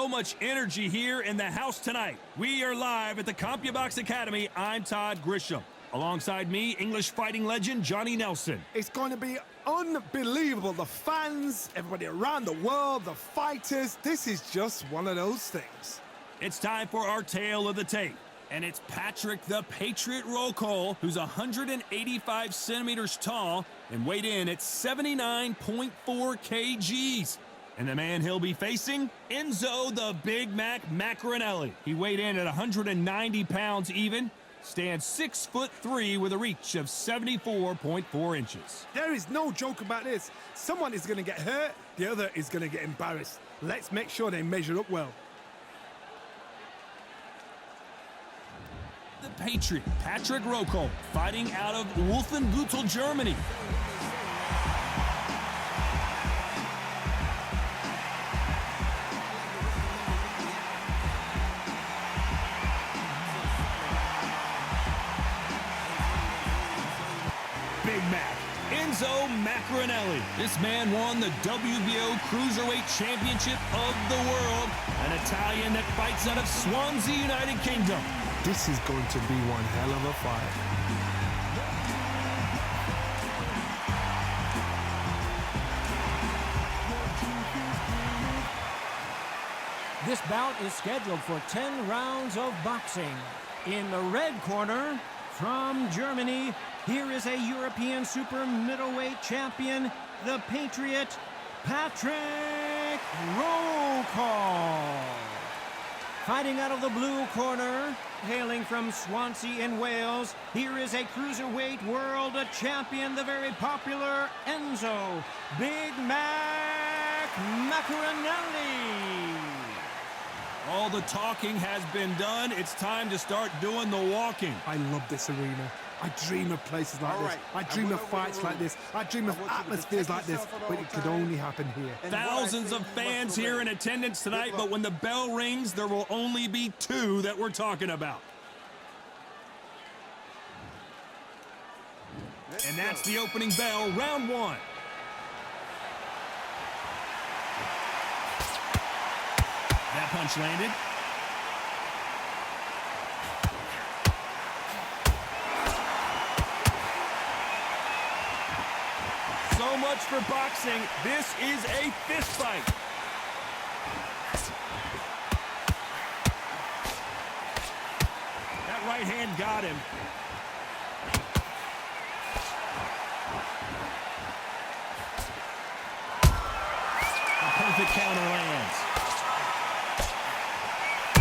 So much energy here in the house tonight. We are live at the CompuBox Academy. I'm Todd Grisham. Alongside me, English fighting legend Johnny Nelson. It's going to be unbelievable. The fans, everybody around the world, the fighters. This is just one of those things. It's time for our tale of the tape. And it's Patrick the Patriot Rokohl, who's 185 centimeters tall and weighed in at 79.4 kgs. And the man he'll be facing, Enzo the Big Mac Maccarinelli. He weighed in at 190 pounds even, stands 6'3" with a reach of 74.4 inches. There is no joke about this. Someone is going to get hurt, the other is going to get embarrassed. Let's make sure they measure up well. The Patriot, Patrick Rokohl, fighting out of Wolfenbüttel, Germany. Big Mac, Enzo Maccarinelli. This man won the WBO Cruiserweight Championship of the world. An Italian that fights out of Swansea, United Kingdom. This is going to be one hell of a fight. This bout is scheduled for 10 rounds of boxing. In the red corner, from Germany, here is a European super middleweight champion, the Patriot, Patrick Rokohl. Fighting out of the blue corner, hailing from Swansea in Wales, here is a cruiserweight world champion, the very popular Enzo Big Mac Maccarinelli. All the talking has been done. It's time to start doing the walking. I love this arena. I dream of places like this. I dream of fights like this. I dream of atmospheres like this, but it could only happen here. Thousands of fans here in attendance tonight, but when the bell rings, there will only be two that we're talking about. And that's the opening bell, round one. That punch landed. So much for boxing. This is a fist fight. That right hand got him. A perfect counter lands.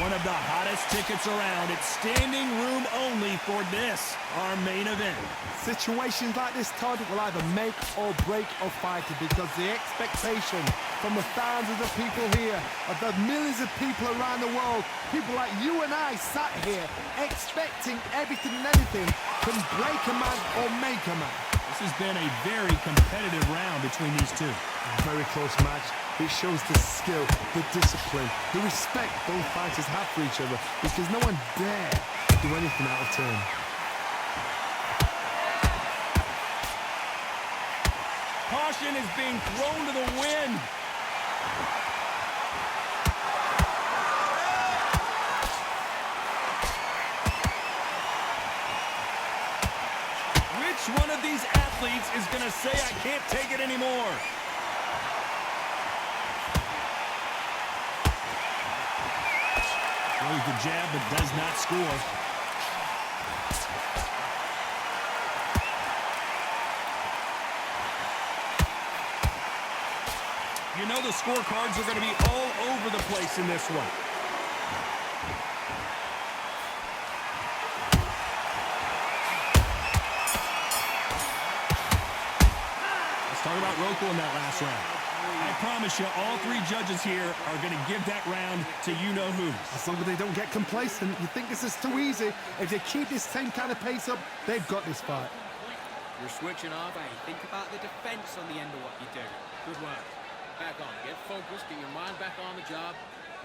One of the hottest tickets around. It's standing room only for this, our main event. Situations like this, Todd, will either make or break a fighter, because the expectation from the thousands of people here, of the millions of people around the world, people like you and I sat here expecting everything and anything can break a man or make a man. This has been a very competitive round between these two. A very close match. It shows the skill, the discipline, the respect both fighters have for each other, because no one dare do anything out of turn. Caution is being thrown to the wind. Which one of these athletes is going to say, I can't take it anymore? Throws the jab, but does not score. You know the scorecards are going to be all over the place in this one. Let's talk about Rokohl in that last round. I promise you, all three judges here are going to give that round to you-know-who. As long as they don't get complacent, you think this is too easy. If they keep this same kind of pace up, they've got this fight. You're switching off, and think about the defense on the end of what you do. Good work. Back on. Get focused, get your mind back on the job,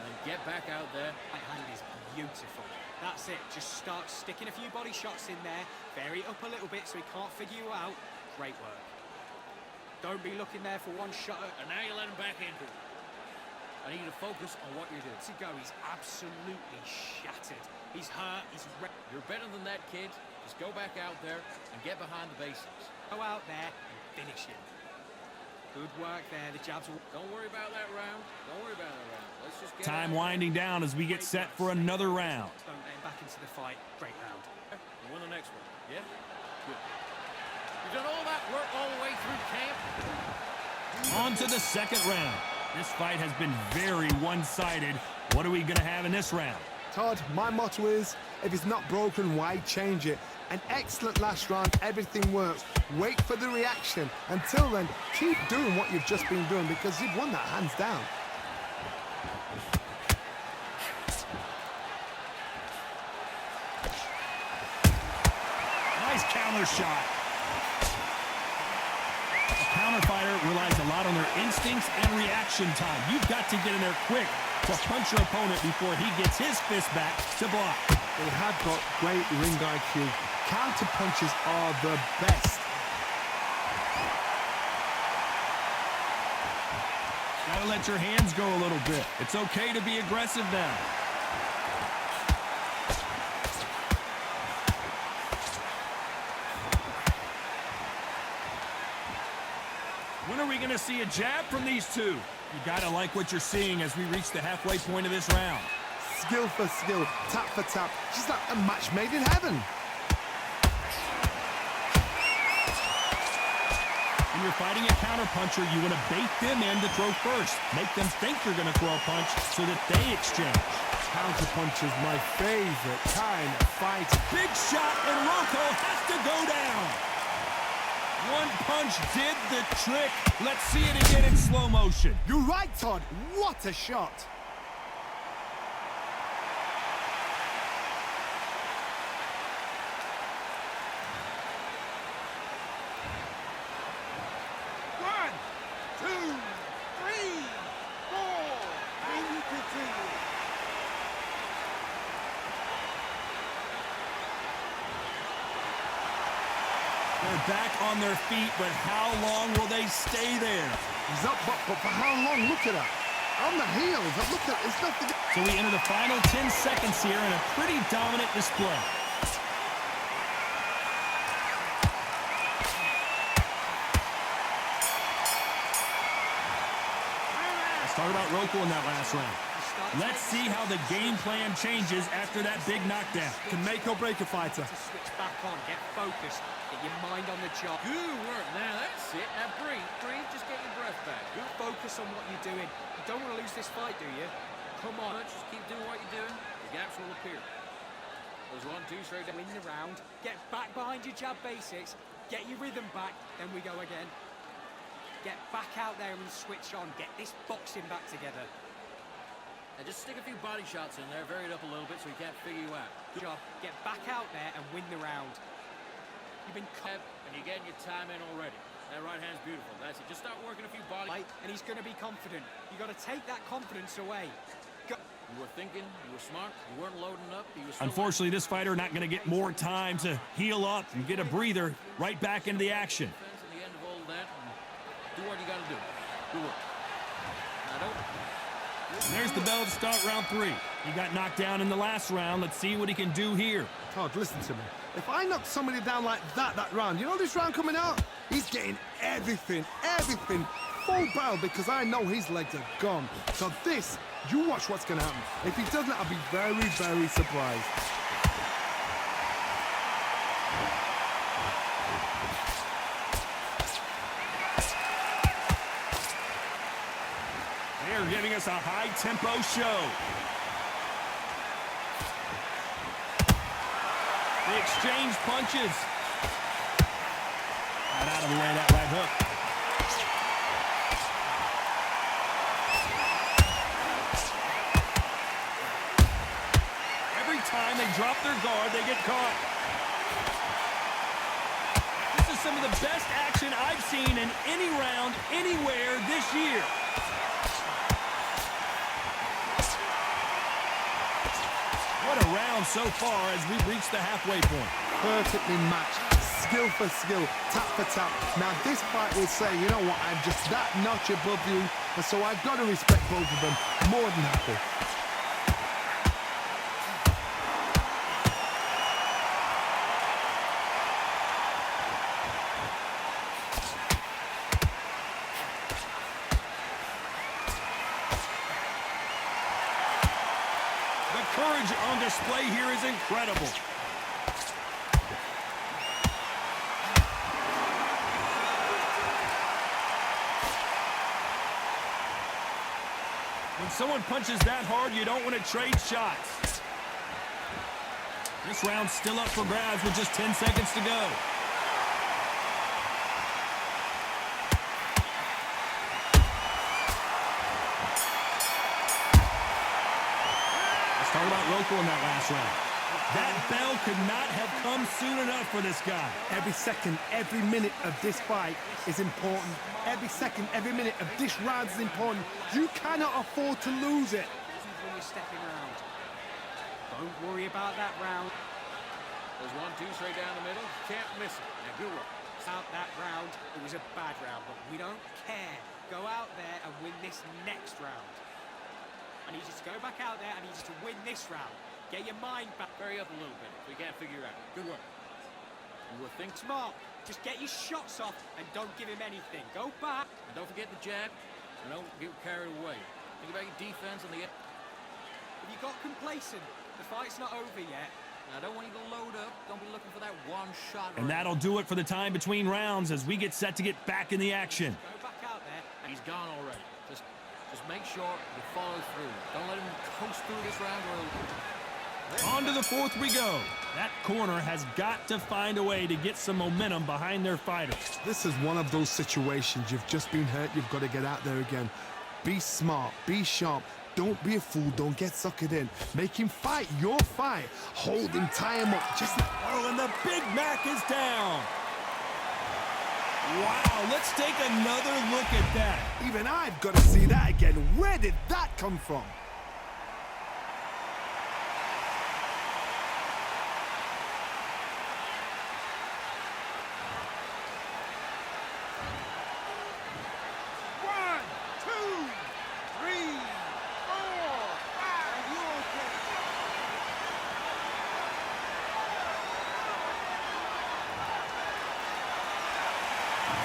and get back out there. That hand is beautiful. That's it. Just start sticking a few body shots in there. Vary it up a little bit so he can't figure you out. Great work. Don't be looking there for one shot. And now you let him back into it. I need you to focus on what you're doing. To go, he's absolutely shattered. He's hurt, he's You're better than that, kid. Just go back out there and get behind the basics. go out there and finish him. Good work there, the jabs will... Don't worry about that round. Don't worry about that round. Let's just get Time out winding down as we get set for another round. Don't let him back into the fight. Great round. there and win the next one. Yeah? Good. You've done all that work all the way through camp. On to the second round. This fight has been very one-sided. What are we going to have in this round? Todd, my motto is, if it's not broken, why change it? An excellent last round, everything works. Wait for the reaction. Until then, keep doing what you've just been doing because you've won that hands down. Nice counter shot. A counter fighter relies a lot on their instincts and reaction time. You've got to get in there quick to punch your opponent before he gets his fist back to block. They have got great ring IQ. Counter punches are the best. Gotta let your hands go a little bit. It's okay to be aggressive now. When are we gonna see a jab from these two? You gotta like what you're seeing as we reach the halfway point of this round. Skill for skill, tap for tap. She's like a match made in heaven. When you're fighting a counterpuncher, you want to bait them in to throw first. Make them think you're going to throw a punch so that they exchange. Counterpunch is my favorite kind of fight. Big shot, and Rokohl has to go down. One punch did the trick. Let's see it again in slow motion. You're right, Todd. What a shot. They're back on their feet, but how long will they stay there? He's up, but for how long? Look at her. On the heels. Look at it. It's nothing. So we enter the final 10 seconds here in a pretty dominant display. Let's talk about Rokohl in that last round. Let's see how the game plan changes after that big knockdown. Can make or break a fighter. To switch back on, get focused, get your mind on the job. Good work. Now that's it. Now breathe. Breathe. Just get your breath back. Good. Focus on what you're doing. You don't want to lose this fight, do you? Come on. Just keep doing what you're doing. The gaps will appear. There's 1, 2, straight down. Win the round. Get back behind your jab basics. Get your rhythm back. Then we go again. Get back out there and switch on. Get this boxing back together. And just stick a few body shots in there, vary it up a little bit so he can't figure you out. Good job. Get back out there and win the round. You've been And you're getting your time in already. That right hand's beautiful. That's it. Just start working a few body. right, and he's going to be confident. You got to take that confidence away. Go. You were thinking, you were smart, you weren't loading up. You were still Unfortunately, this fighter not going to get more time to heal up and get a breather right back into the action. defense at the end of all of that. And do what you got to do. Good work. Now don't. And there's the bell to start round 3. He got knocked down in the last round. Let's see what he can do here. Todd, listen to me. If I knock somebody down like that round, you know this round coming out? He's getting everything, full barrel because I know his legs are gone. So this, you watch what's going to happen. If he doesn't, I'll be very, very surprised. They're giving us a high-tempo show. They exchange punches. Got out of the way of that right hook. Every time they drop their guard, they get caught. This is some of the best action I've seen in any round, anywhere this year. What a round so far as we've reached the halfway point. Perfectly matched. skill for skill, tap for tap. Now this fight will say, you know what, I'm just that notch above you, and so I've got to respect both of them more than happy. The courage on display here is incredible. When someone punches that hard, you don't want to trade shots. This round's still up for grabs with just 10 seconds to go. Let's talk about Rokohl in that last round. That bell could not have come soon enough for this guy. Every second, every minute of this fight is important. Every second, every minute of this round is important. You cannot afford to lose it. This is when you're stepping around. Don't worry about that round. There's 1-2 straight down the middle. Can't miss it. Now, good one. Out that round, it was a bad round, but we don't care. Go out there and win this next round. I need you to go back out there. I need you to win this round. Get your mind back. Vary up a little bit if we can't figure it out. Good work. You will think Smart. Just get your shots off and don't give him anything. Go back. And don't forget the jab. And don't get carried away. Think about your defense on the... If you got complacent, the fight's not over yet. I don't want you to load up. Don't be looking for that one shot. And that'll do it for the time between rounds as we get set to get back in the action. Go back out there. He's gone already. Just make sure you follow through. Don't let him coast through this round or... On to the fourth we go. That corner has got to find a way to get some momentum behind their fighters. This is one of those situations. You've just been hurt. You've got to get out there again. Be smart. Be sharp. Don't be a fool. Don't get suckered in. Make him fight your fight. Hold him. Tie him up. Just... Oh, and the Big Mac is down. Wow, let's take another look at that. Even I've got to see that again. Where did that come from?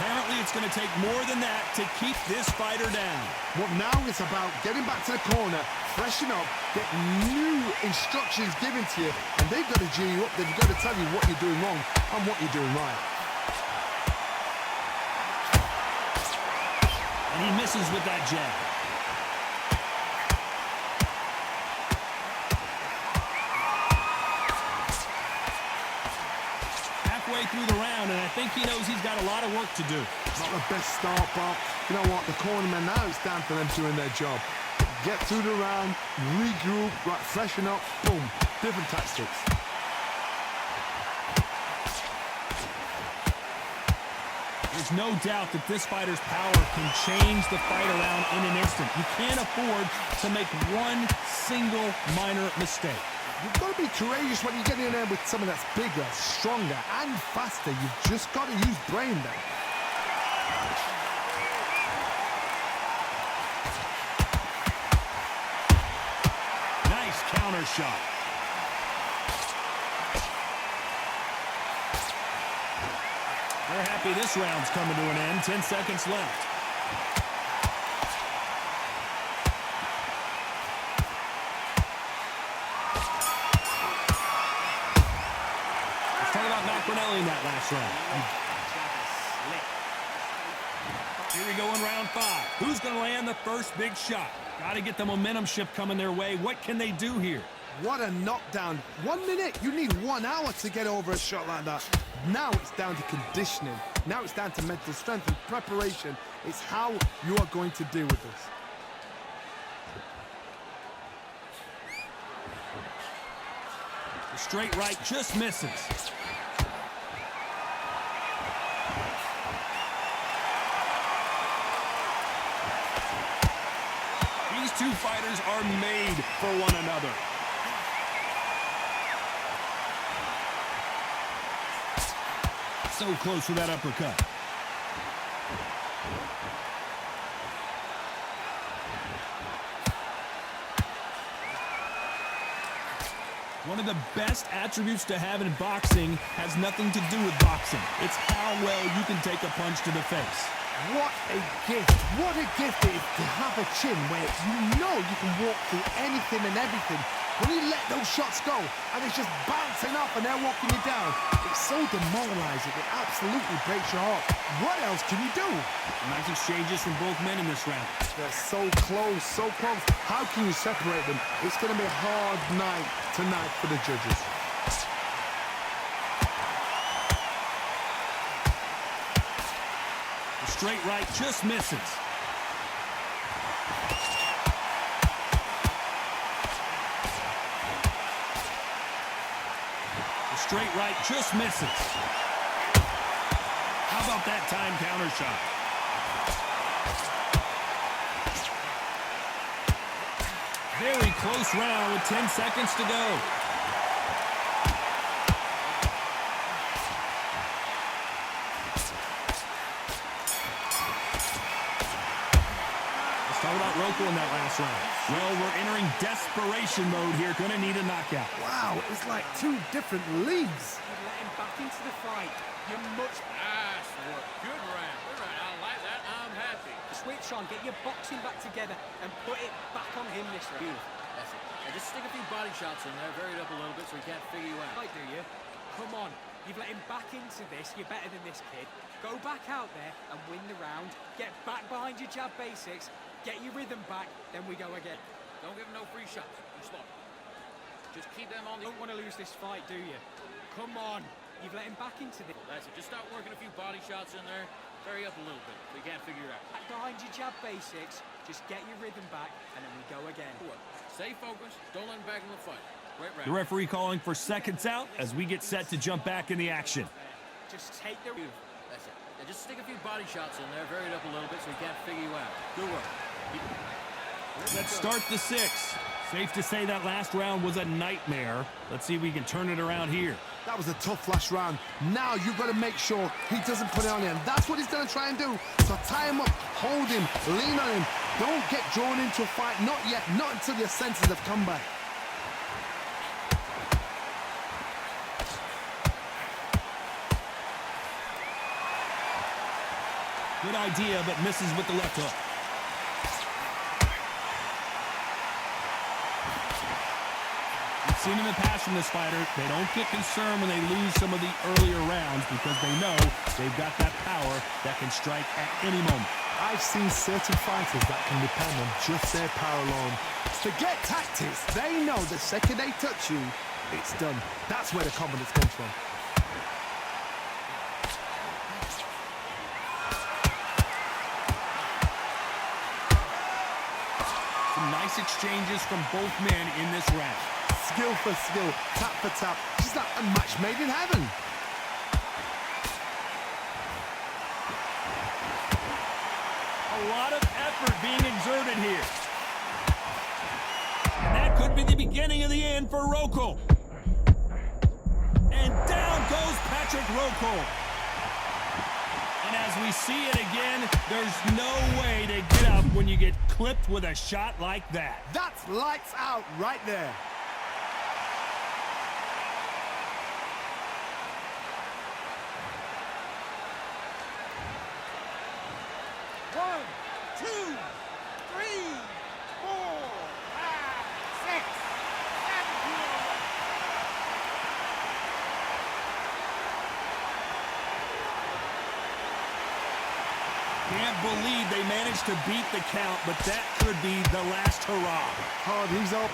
Apparently, it's going to take more than that to keep this fighter down. What now is about getting back to the corner, freshen up, get new instructions given to you, and they've got to G you up. They've got to tell you what you're doing wrong and what you're doing right. And he misses with that jab. Through the round, and I think he knows he's got a lot of work to do. Not the best start, but you know what? The cornermen, now it's down to them doing their job. Get through the round, regroup, right, freshen up, boom. Different tactics. There's no doubt that this fighter's power can change the fight around in an instant. You can't afford to make one single minor mistake. You've got to be courageous when you get in there with someone that's bigger, stronger, and faster. You've just got to use brain there. Nice counter shot. They're happy this round's coming to an end. 10 seconds left. Maccarinelli in that last round. Here we go in round 5. Who's going to land the first big shot? Got to get the momentum shift coming their way. What can they do here? What a knockdown. 1 minute. You need 1 hour to get over a shot like that. Now it's down to conditioning. Now it's down to mental strength and preparation. It's how you are going to deal with this. The straight right just misses. These two fighters are made for one another. So close with that uppercut. One of the best attributes to have in boxing has nothing to do with boxing. It's how well you can take a punch to the face. What a gift. What a gift it is to have a chin where you know you can walk through anything and everything. When you let those shots go and it's just bouncing up and they're walking you down, it's so demoralizing. It absolutely breaks your heart. What else can you do? Nice exchanges from both men in this round. They're so close, so close. How can you separate them? It's going to be a hard night tonight for the judges. The straight right just misses. The straight right just misses. How about that time counter shot? Very close round with 10 seconds to go. Talk about Rokohl in that last round. Well, we're entering desperation mode here. Gonna need a knockout. Wow, it's like two different leagues. You let him back into the fight. You're much... Nice work. Good round. Good round. I like that. I'm happy. Switch on, get your boxing back together and put it back on him this round. Beautiful. That's it. Now just stick a few body shots in there. Vary it up a little bit so he can't figure you out. Right, do you? Come on. You've let him back into this. You're better than this kid. Go back out there and win the round. Get back behind your jab basics. Get your rhythm back. Then we go again. Don't give him no free shots. You're smart. Just keep them on the... Don't want to lose this fight, do you? Come on. You've let him back into this. That's it. Just start working a few body shots in there. Vary up a little bit so you can't figure it out. Back behind your jab basics. Just get your rhythm back and then we go again. Stay focused. Don't let him back in the fight. Great round. The referee calling for seconds out as we get set to jump back in the action. Just take the... That's it. Yeah, just stick a few body shots in there. Vary it up a little bit so he can't figure you out. Good work. Let's start the sixth. Safe to say that last round was a nightmare. Let's see if we can turn it around here. That was a tough last round. Now you've got to make sure he doesn't put it on him. That's what he's going to try and do. So tie him up, hold him, lean on him. Don't get drawn into a fight. Not yet. Not until your senses have come back. Good idea, but misses with the left hook. We've seen in the past from this fighter, they don't get concerned when they lose some of the earlier rounds because they know they've got that power that can strike at any moment. I've seen certain fighters that can depend on just their power alone. Forget tactics. They know the second they touch you, it's done. That's where the confidence comes from. Nice exchanges from both men in this round. Skill for skill, tap for tap. Just like a match made in heaven. A lot of effort being exerted here. And that could be the beginning of the end for Rokohl. And down goes Patrick Rokohl. And as we see it again, there's no way to get up when you get clipped with a shot like that. That's lights out right there. One, two, three, 4, 5, 6, 7, 8. Can't believe they managed to beat the count, but that could be the last hurrah. Hard, he's up.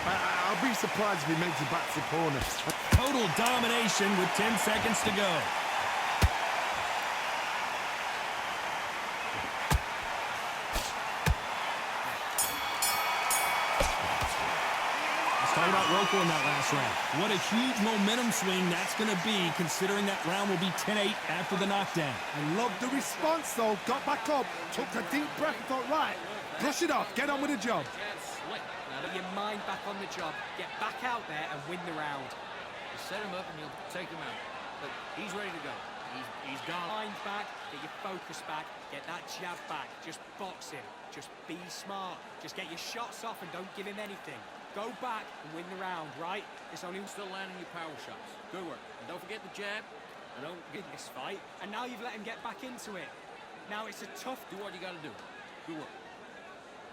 I'll be surprised if he makes it back to the corner. Total domination with 10 seconds to go. Let's talk about Rokohl in that last round. What a huge momentum swing that's going to be, considering that round will be 10-8 after the knockdown. I love the response, though. Got back up, took a deep breath, thought, right, brush it off, get on with the job. Now get your mind back on the job. Get back out there and win the round. Just set him up and you'll take him out. But he's ready to go. He's gone. Mind back, get your focus back, get that jab back. Just box him. Just be smart. Just get your shots off and don't give him anything. Go back and win the round, right? It's only Still landing your power shots. Good work. And don't forget the jab. And don't in this fight. And now you've let him get back into it. Now it's a tough... do what you got to do. Good work.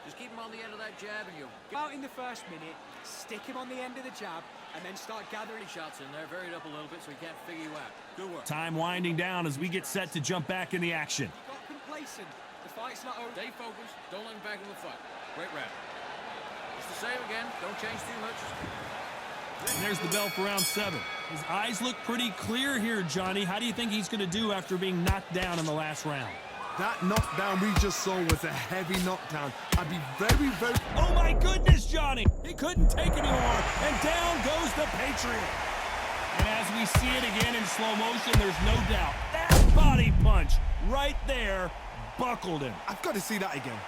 Just keep him on the end of that jab and you'll Go out in the first minute, stick him on the end of the jab, and then start gathering shots in there, varied up a little bit so he can't figure you out. Good work. Time winding down as we get set to jump back in the action. You got complacent. The fight's not over. Stay focused. Don't let him back in the fight. Great round. It's the same again. Don't change too much. And there's the bell for round 7. His eyes look pretty clear here, Johnny. How do you think he's going to do after being knocked down in the last round? That knockdown we just saw was a heavy knockdown. I'd be very, very... Oh my goodness, Johnny! He couldn't take anymore, and down goes the Patriot. And as we see it again in slow motion, there's no doubt that body punch right there buckled him. I've got to see that again.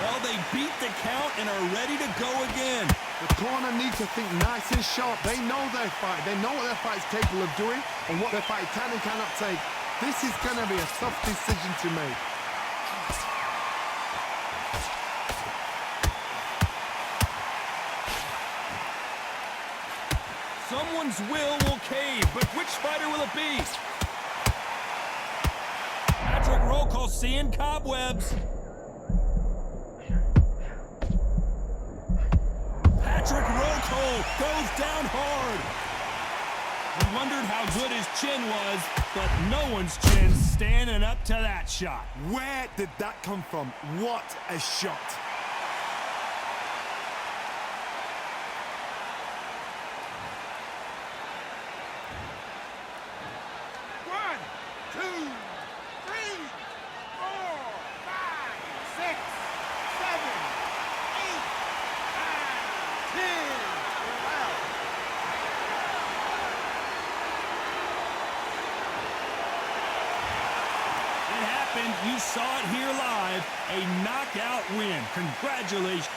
Well, they beat the count and are ready to go again. The corner needs to think nice and sharp. They know their fight. They know what their fight's capable of doing and what their fight can and cannot take. This is going to be a tough decision to make. Someone's will cave, but which fighter will it be? Patrick Rokohl seeing cobwebs. Patrick Rokohl goes down hard. We wondered how good his chin was, but no one's chin's standing up to that shot. Where did that come from? What a shot. You saw it here live, a knockout win. Congratulations.